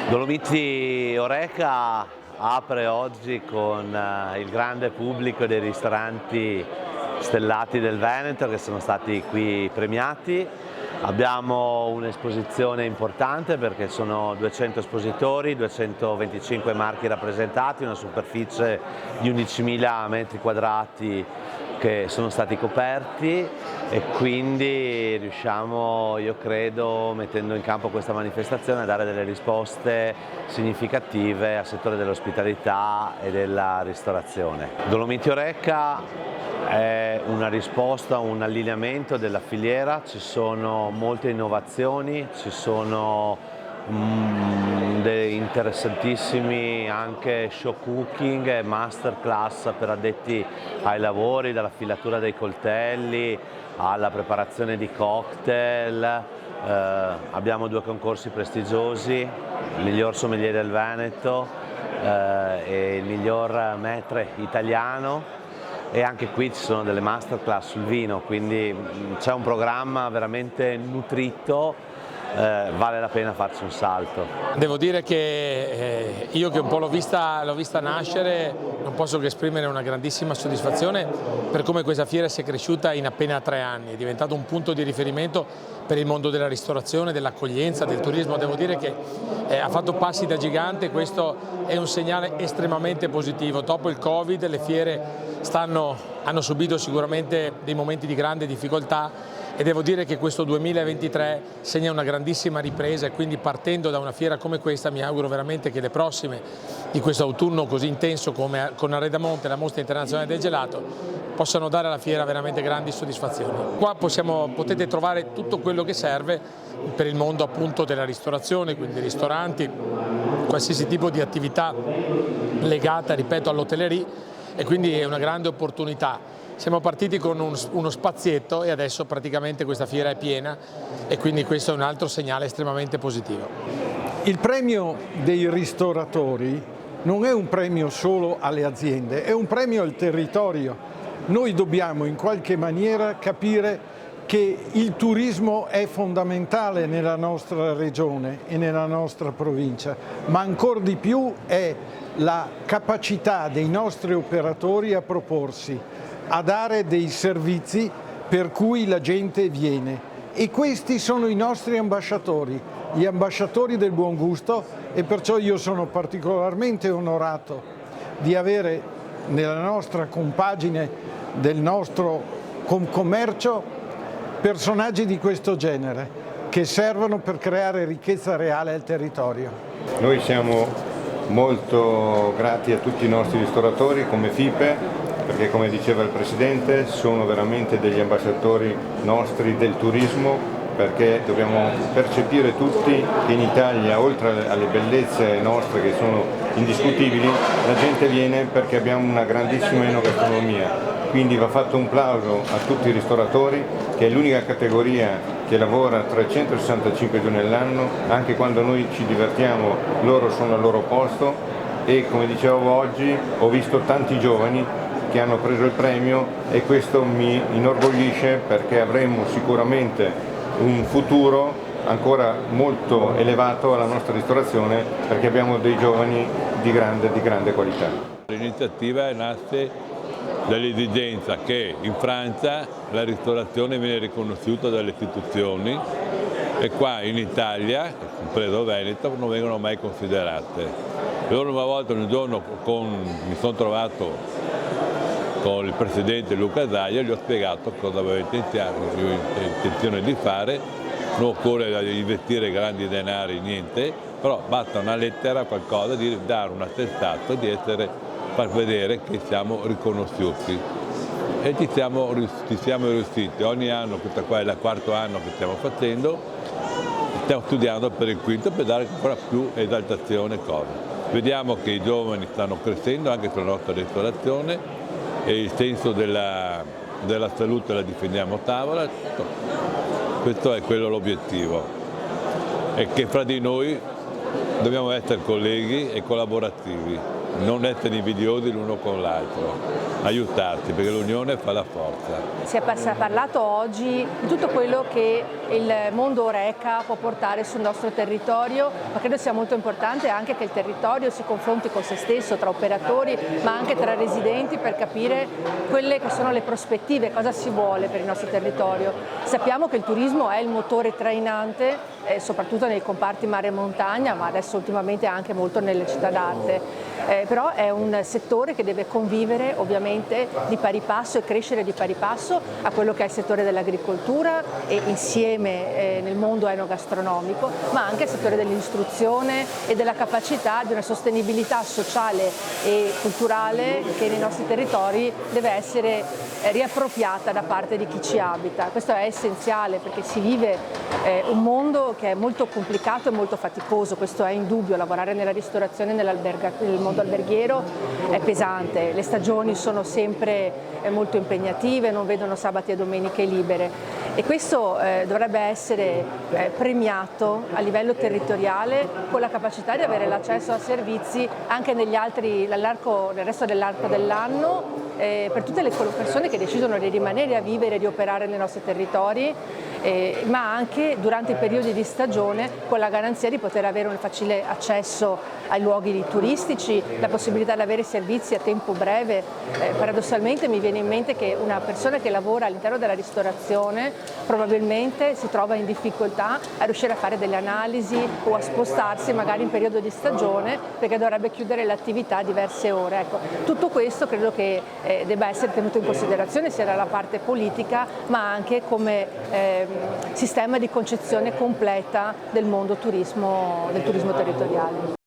Dolomiti Horeca apre oggi con il grande pubblico dei ristoranti stellati del Veneto che sono stati qui premiati. Abbiamo un'esposizione importante perché sono 200 espositori, 225 marchi rappresentati, una superficie di 11.000 metri quadrati che sono stati coperti e quindi riusciamo, io credo, mettendo in campo questa manifestazione, a dare delle risposte significative al settore dell'ospitalità e della ristorazione. Dolomiti Horeca è una risposta, un allineamento della filiera, ci sono molte innovazioni, ci sono dei interessantissimi anche show cooking e masterclass per addetti ai lavori, dalla filatura dei coltelli alla preparazione di cocktail. Abbiamo 2 concorsi prestigiosi, il miglior sommelier del Veneto e il miglior maître italiano. E anche qui ci sono delle masterclass sul vino, quindi c'è un programma veramente nutrito, vale la pena farci un salto. Devo dire che io che un po' l'ho vista nascere non posso che esprimere una grandissima soddisfazione per come questa fiera si è cresciuta in appena 3 anni, è diventato un punto di riferimento per il mondo della ristorazione, dell'accoglienza, del turismo. Devo dire che ha fatto passi da gigante, questo è un segnale estremamente positivo. Dopo il Covid le fiere hanno subito sicuramente dei momenti di grande difficoltà e devo dire che questo 2023 segna una grandissima ripresa e quindi partendo da una fiera come questa mi auguro veramente che le prossime di questo autunno così intenso come con Arredamonte, la mostra internazionale del gelato, possano dare alla fiera veramente grandi soddisfazioni. Qua potete trovare tutto quello che serve per il mondo appunto della ristorazione, quindi ristoranti, qualsiasi tipo di attività legata, ripeto, all'hotellerie e quindi è una grande opportunità. Siamo partiti con uno spazietto e adesso praticamente questa fiera è piena e quindi questo è un altro segnale estremamente positivo. Il premio dei ristoratori non è un premio solo alle aziende, è un premio al territorio. Noi dobbiamo in qualche maniera capire che il turismo è fondamentale nella nostra regione e nella nostra provincia, ma ancora di più è la capacità dei nostri operatori a proporsi, a dare dei servizi per cui la gente viene. E questi sono i nostri ambasciatori, gli ambasciatori del buon gusto, e perciò io sono particolarmente onorato di avere nella nostra compagine del nostro commercio personaggi di questo genere che servono per creare ricchezza reale al territorio. Noi siamo molto grati a tutti i nostri ristoratori come FIPE, perché come diceva il Presidente sono veramente degli ambasciatori nostri del turismo, perché dobbiamo percepire tutti che in Italia, oltre alle bellezze nostre che sono indiscutibili, la gente viene perché abbiamo una grandissima enogastronomia. Quindi va fatto un plauso a tutti i ristoratori, che è l'unica categoria che lavora 365 giorni all'anno, anche quando noi ci divertiamo loro sono al loro posto e come dicevo oggi ho visto tanti giovani che hanno preso il premio e questo mi inorgoglisce perché avremo sicuramente un futuro ancora molto elevato alla nostra ristorazione perché abbiamo dei giovani di grande qualità. L'iniziativa nasce dall'esigenza che in Francia la ristorazione viene riconosciuta dalle istituzioni e qua in Italia, compreso Veneto, non vengono mai considerate. Allora una volta un giorno mi sono trovato con il Presidente Luca Zaia e gli ho spiegato cosa avevo intenzione di fare, non occorre investire grandi denari, niente, però basta una lettera, qualcosa, di dare un attestato, di far vedere che siamo riconosciuti e ci siamo riusciti. Ogni anno, questo qua è il 4º anno che stiamo facendo, stiamo studiando per il 5º per dare ancora più esaltazione e cose. Vediamo che i giovani stanno crescendo anche sulla nostra ristorazione e il senso della salute la difendiamo a tavola, questo è quello l'obiettivo, e che fra di noi dobbiamo essere colleghi e collaborativi. non essere invidiosi l'uno con l'altro, aiutarsi, perché l'unione fa la forza. Si è parlato oggi di tutto quello che il mondo Horeca può portare sul nostro territorio, ma credo sia molto importante anche che il territorio si confronti con se stesso, tra operatori, ma anche tra residenti, per capire quelle che sono le prospettive, cosa si vuole per il nostro territorio. Sappiamo che il turismo è il motore trainante, soprattutto nei comparti mare e montagna, ma adesso ultimamente anche molto nelle città d'arte. Però è un settore che deve convivere ovviamente di pari passo e crescere di pari passo a quello che è il settore dell'agricoltura e insieme nel mondo enogastronomico, ma anche il settore dell'istruzione e della capacità di una sostenibilità sociale e culturale che nei nostri territori deve essere riappropriata da parte di chi ci abita. Questo è essenziale perché si vive un mondo che è molto complicato e molto faticoso, questo è indubbio. Lavorare nella ristorazione, nel mondo alberghiero è pesante, le stagioni sono sempre molto impegnative, non vedono sabati e domeniche libere e questo dovrebbe essere premiato a livello territoriale con la capacità di avere l'accesso a servizi anche nel resto dell'arco dell'anno per tutte le persone che decidono di rimanere a vivere e di operare nei nostri territori, ma anche durante i periodi di stagione con la garanzia di poter avere un facile accesso ai luoghi turistici, la possibilità di avere servizi a tempo breve. Paradossalmente mi viene in mente che una persona che lavora all'interno della ristorazione probabilmente si trova in difficoltà a riuscire a fare delle analisi o a spostarsi magari in periodo di stagione perché dovrebbe chiudere l'attività a diverse ore. Ecco, tutto questo credo che debba essere tenuto in considerazione sia dalla parte politica ma anche come sistema di concezione completa del mondo del turismo territoriale.